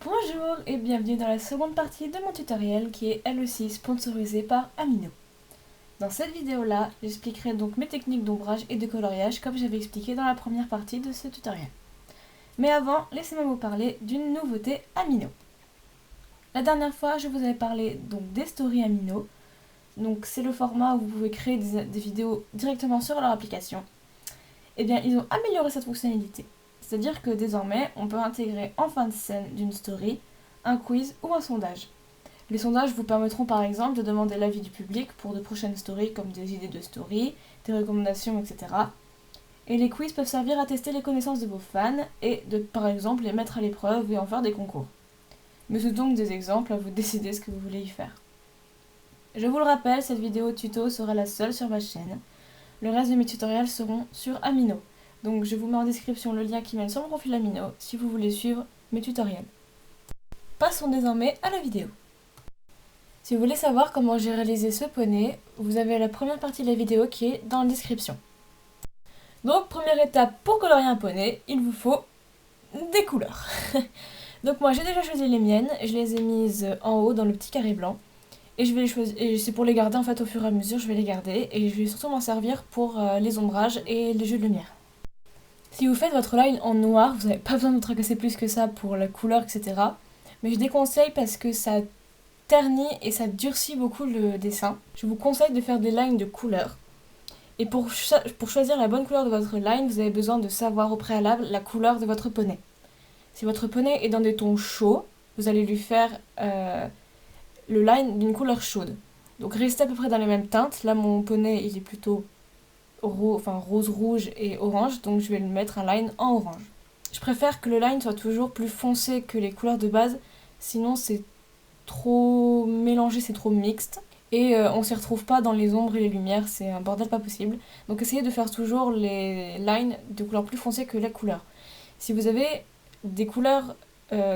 Bonjour et bienvenue dans la seconde partie de mon tutoriel qui est elle aussi sponsorisée par Amino. Dans cette vidéo-là, j'expliquerai donc mes techniques d'ombrage et de coloriage comme j'avais expliqué dans la première partie de ce tutoriel. Mais avant, laissez-moi vous parler d'une nouveauté Amino. La dernière fois, je vous avais parlé donc des stories Amino. Donc c'est le format où vous pouvez créer des vidéos directement sur leur application. Eh bien, ils ont amélioré cette fonctionnalité. C'est-à-dire que désormais, on peut intégrer en fin de scène d'une story un quiz ou un sondage. Les sondages vous permettront par exemple de demander l'avis du public pour de prochaines stories comme des idées de story, des recommandations, etc. Et les quiz peuvent servir à tester les connaissances de vos fans et de par exemple les mettre à l'épreuve et en faire des concours. Mais c'est donc des exemples, à vous de décider ce que vous voulez y faire. Je vous le rappelle, cette vidéo tuto sera la seule sur ma chaîne. Le reste de mes tutoriels seront sur Amino. Donc je vous mets en description le lien qui mène sur mon profil Amino si vous voulez suivre mes tutoriels. Passons désormais à la vidéo. Si vous voulez savoir comment j'ai réalisé ce poney, vous avez la première partie de la vidéo qui est dans la description. Donc première étape pour colorier un poney, il vous faut des couleurs. Donc moi j'ai déjà choisi les miennes, je les ai mises en haut dans le petit carré blanc. Et je vais les choisir, et c'est pour les garder en fait au fur et à mesure, je vais les garder et je vais surtout m'en servir pour les ombrages et les jeux de lumière. Si vous faites votre line en noir, vous n'avez pas besoin de vous tracasser plus que ça pour la couleur, etc. Mais je déconseille parce que ça ternit et ça durcit beaucoup le dessin. Je vous conseille de faire des lines de couleur. Et pour choisir la bonne couleur de votre line, vous avez besoin de savoir au préalable la couleur de votre poney. Si votre poney est dans des tons chauds, vous allez lui faire le line d'une couleur chaude. Donc restez à peu près dans les mêmes teintes. Là mon poney il est plutôt rose, rouge et orange, donc je vais lui mettre un line en orange. Je préfère que le line soit toujours plus foncé que les couleurs de base, sinon c'est trop mélangé, c'est trop mixte. Et on s'y retrouve pas dans les ombres et les lumières, c'est un bordel pas possible. Donc essayez de faire toujours les lines de couleurs plus foncées que les couleurs. Si vous avez des couleurs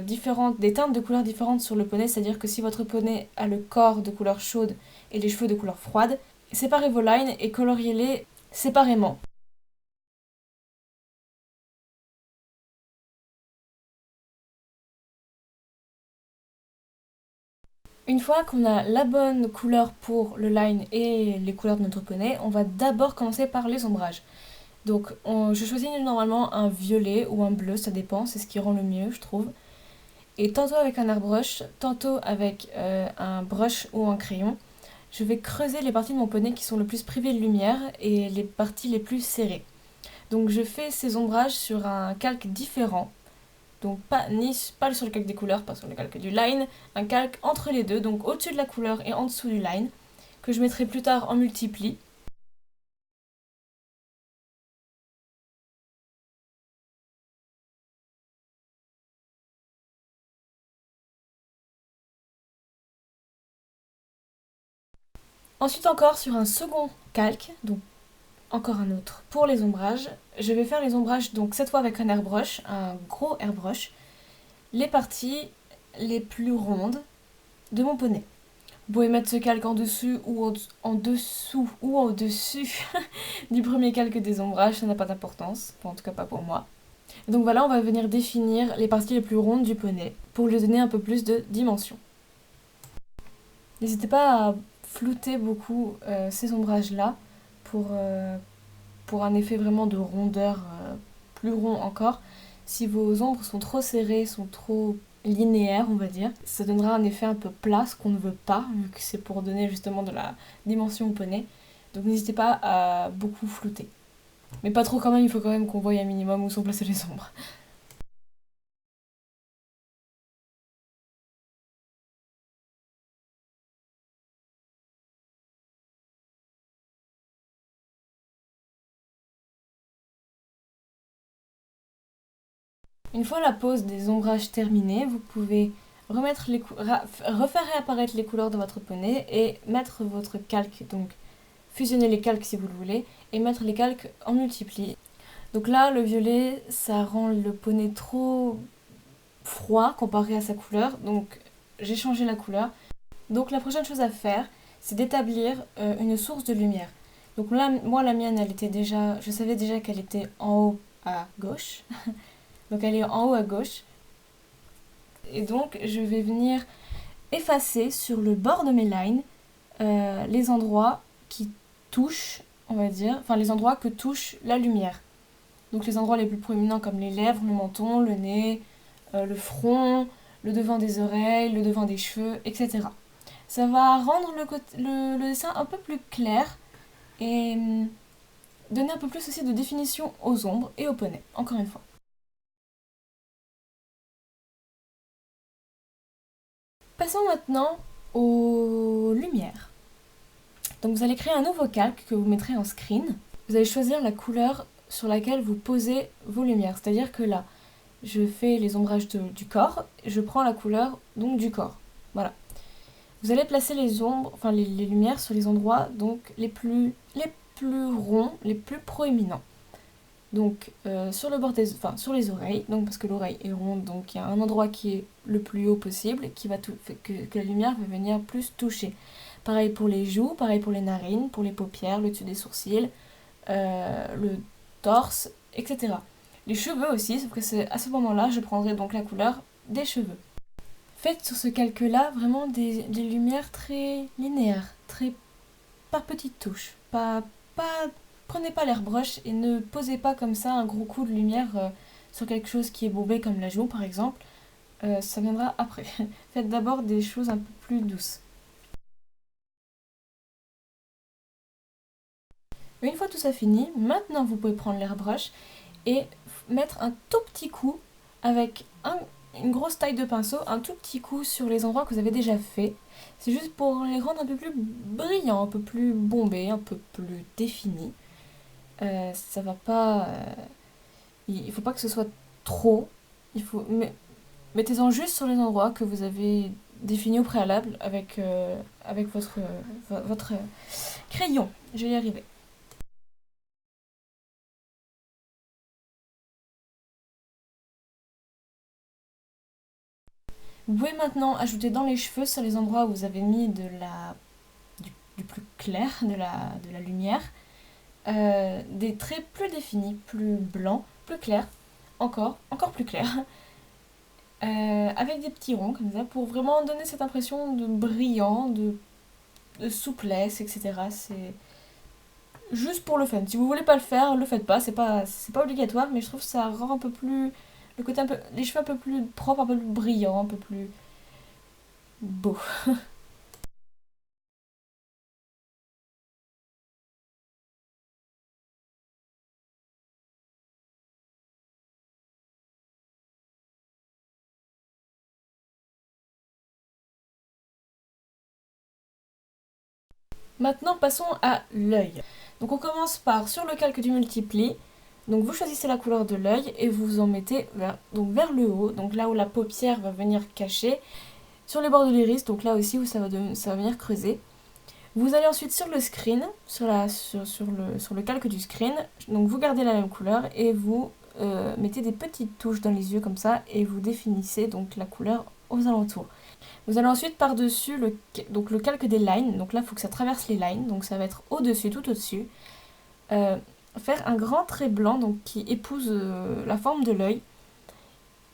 différentes, des teintes de couleurs différentes sur le poney, c'est-à-dire que si votre poney a le corps de couleur chaude et les cheveux de couleur froide, séparez vos lines et coloriez-les séparément. Une fois qu'on a la bonne couleur pour le line et les couleurs de notre poney, on va d'abord commencer par les ombrages. Donc je choisis normalement un violet ou un bleu, ça dépend, c'est ce qui rend le mieux je trouve. Et tantôt avec un airbrush, tantôt avec un brush ou un crayon, je vais creuser les parties de mon poney qui sont le plus privées de lumière et les parties les plus serrées. Donc je fais ces ombrages sur un calque différent. Donc pas sur le calque des couleurs, pas sur le calque du line, un calque entre les deux, donc au-dessus de la couleur et en dessous du line, que je mettrai plus tard en multipli. Ensuite encore sur un second calque, donc encore un autre pour les ombrages. Je vais faire les ombrages donc cette fois avec un airbrush, un gros airbrush, les parties les plus rondes de mon poney. Vous pouvez mettre ce calque en dessous ou en dessous ou au-dessus du premier calque des ombrages, ça n'a pas d'importance, en tout cas pas pour moi. Donc voilà, on va venir définir les parties les plus rondes du poney pour lui donner un peu plus de dimension. N'hésitez pas à flouter beaucoup ces ombrages-là pour un effet vraiment de rondeur plus rond encore. Si vos ombres sont trop serrées, sont trop linéaires, on va dire, ça donnera un effet un peu plat, ce qu'on ne veut pas, vu que c'est pour donner justement de la dimension au poney. Donc n'hésitez pas à beaucoup flouter. Mais pas trop quand même, il faut quand même qu'on voie un minimum où sont placées les ombres. Une fois la pose des ombrages terminée, vous pouvez refaire réapparaître les couleurs de votre poney et mettre votre calque, donc fusionner les calques si vous le voulez, et mettre les calques en multipli. Donc là, le violet, ça rend le poney trop froid comparé à sa couleur, donc j'ai changé la couleur. Donc la prochaine chose à faire, c'est d'établir une source de lumière. Donc là, moi la mienne, je savais déjà qu'elle était en haut à gauche. Donc elle est en haut à gauche. Et donc je vais venir effacer sur le bord de mes lines les endroits qui touchent, on va dire, enfin les endroits que touche la lumière. Donc les endroits les plus proéminents comme les lèvres, le menton, le nez, le front, le devant des oreilles, le devant des cheveux, etc. Ça va rendre le dessin un peu plus clair et donner un peu plus aussi de définition aux ombres et au poney, encore une fois. Passons maintenant aux lumières. Donc vous allez créer un nouveau calque que vous mettrez en screen. Vous allez choisir la couleur sur laquelle vous posez vos lumières. C'est-à-dire que là, je fais les ombrages du corps, je prends la couleur donc du corps. Voilà. Vous allez placer les ombres, enfin les lumières sur les endroits donc les plus ronds, les plus proéminents. Donc sur le bord sur les oreilles, donc parce que l'oreille est ronde, donc il y a un endroit qui est le plus haut possible, qui va que la lumière va venir plus toucher. Pareil pour les joues, pareil pour les narines, pour les paupières, le dessus des sourcils, le torse, etc. Les cheveux aussi, sauf que c'est à ce moment-là, je prendrai donc la couleur des cheveux. Faites sur ce calque-là vraiment des lumières très linéaires, très par petites touches. Prenez pas l'airbrush et ne posez pas comme ça un gros coup de lumière sur quelque chose qui est bombé comme la joue par exemple. Ça viendra après. Faites d'abord des choses un peu plus douces. Une fois tout ça fini, maintenant vous pouvez prendre l'airbrush et mettre un tout petit coup avec une grosse taille de pinceau, un tout petit coup sur les endroits que vous avez déjà fait. C'est juste pour les rendre un peu plus brillants, un peu plus bombés, un peu plus définis. Ça va pas... il faut pas que ce soit trop. Mettez-en juste sur les endroits que vous avez définis au préalable avec votre crayon. Je vais y arriver. Vous pouvez maintenant ajouter dans les cheveux, sur les endroits où vous avez mis du plus clair, de la lumière, des traits plus définis, plus blancs, plus clairs, encore plus clairs, avec des petits ronds comme ça, pour vraiment donner cette impression de brillant, de souplesse, etc. C'est juste pour le fun. Si vous voulez pas le faire, le faites pas, c'est pas obligatoire, mais je trouve que ça rend un peu plus... les cheveux un peu plus propres, un peu plus brillants, un peu plus beaux. Maintenant, passons à l'œil. Donc on commence par, sur le calque du multipli, donc vous choisissez la couleur de l'œil et vous en mettez vers le haut, donc là où la paupière va venir cacher, sur les bords de l'iris, donc là aussi où ça va venir creuser. Vous allez ensuite sur le screen, sur le calque du screen, donc vous gardez la même couleur et vous mettez des petites touches dans les yeux comme ça et vous définissez donc la couleur aux alentours. Vous allez ensuite par-dessus le calque des lines, donc là il faut que ça traverse les lines, donc ça va être au-dessus, tout au-dessus. Faire un grand trait blanc donc, qui épouse la forme de l'œil.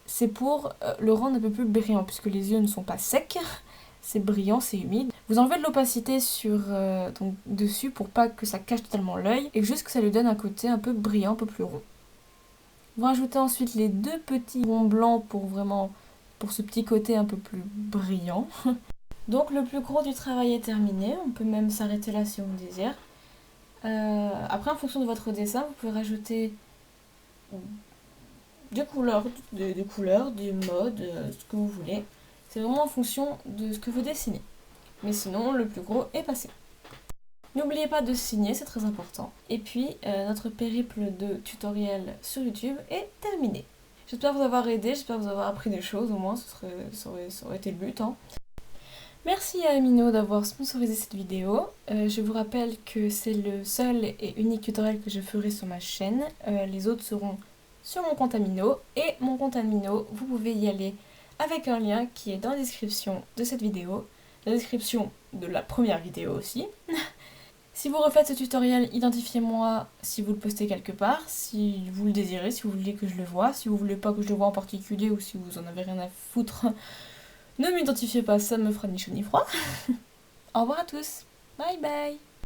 C'est pour le rendre un peu plus brillant, puisque les yeux ne sont pas secs, c'est brillant, c'est humide. Vous enlevez de l'opacité dessus pour pas que ça cache totalement l'œil, et juste que ça lui donne un côté un peu brillant, un peu plus rond. Vous rajoutez ensuite les deux petits ronds blancs pour ce petit côté un peu plus brillant. Donc le plus gros du travail est terminé, on peut même s'arrêter là si on le désire. Après, en fonction de votre dessin, vous pouvez rajouter des couleurs, des modes, ce que vous voulez. C'est vraiment en fonction de ce que vous dessinez. Mais sinon, le plus gros est passé. N'oubliez pas de signer, c'est très important. Et puis, notre périple de tutoriel sur YouTube est terminé. J'espère vous avoir aidé, j'espère vous avoir appris des choses, au moins, ça aurait été le but. Hein. Merci à Amino d'avoir sponsorisé cette vidéo. Je vous rappelle que c'est le seul et unique tutoriel que je ferai sur ma chaîne. Les autres seront sur mon compte Amino. Et mon compte Amino, vous pouvez y aller avec un lien qui est dans la description de cette vidéo. La description de la première vidéo aussi. Si vous refaites ce tutoriel, identifiez-moi si vous le postez quelque part, si vous le désirez, si vous voulez que je le voie, si vous voulez pas que je le voie en particulier ou si vous en avez rien à foutre, ne m'identifiez pas, ça me fera ni chaud ni froid. Au revoir à tous, bye bye.